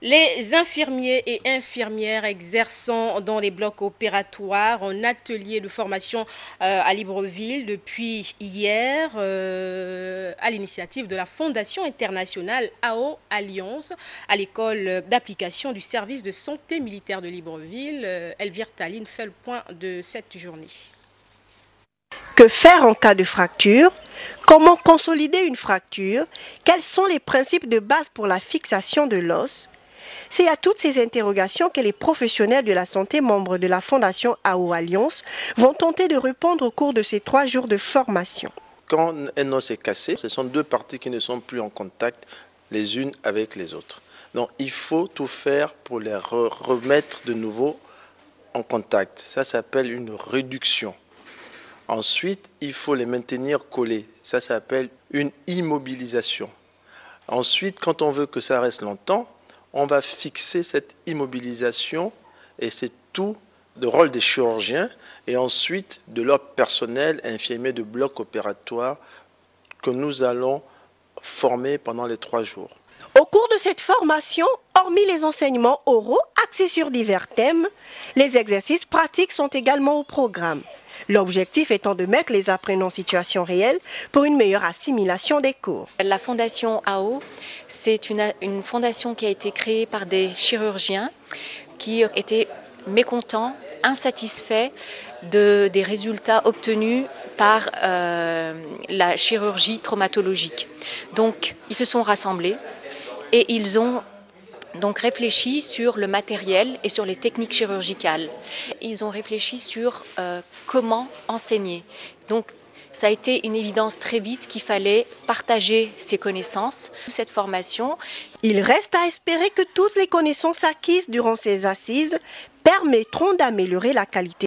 Les infirmiers et infirmières exerçant dans les blocs opératoires en atelier de formation à Libreville depuis hier à l'initiative de la Fondation internationale AO Alliance à l'école d'application du service de santé militaire de Libreville. Elvire Taline fait le point de cette journée. Que faire en cas de fracture? Comment consolider une fracture? Quels sont les principes de base pour la fixation de l'os? C'est à toutes ces interrogations que les professionnels de la santé membres de la Fondation AO Alliance vont tenter de répondre au cours de ces 3 jours de formation. Quand un os est cassé, ce sont 2 parties qui ne sont plus en contact les unes avec les autres. Donc il faut tout faire pour les remettre de nouveau en contact. Ça s'appelle une réduction. Ensuite, il faut les maintenir collés. Ça s'appelle une immobilisation. Ensuite, quand on veut que ça reste longtemps, on va fixer cette immobilisation et c'est tout le rôle des chirurgiens et ensuite de leur personnel infirmier de bloc opératoire que nous allons former pendant les 3 jours. Au cours de cette formation, hormis les enseignements oraux axés sur divers thèmes, les exercices pratiques sont également au programme. L'objectif étant de mettre les apprenants en situation réelle pour une meilleure assimilation des cours. La Fondation AO, c'est une fondation qui a été créée par des chirurgiens qui étaient mécontents, insatisfaits des résultats obtenus par la chirurgie traumatologique. Donc, ils se sont rassemblés et ils ont donc réfléchi sur le matériel et sur les techniques chirurgicales. Ils ont réfléchi sur comment enseigner. Donc ça a été une évidence très vite qu'il fallait partager ces connaissances. Cette formation. Il reste à espérer que toutes les connaissances acquises durant ces assises permettront d'améliorer la qualité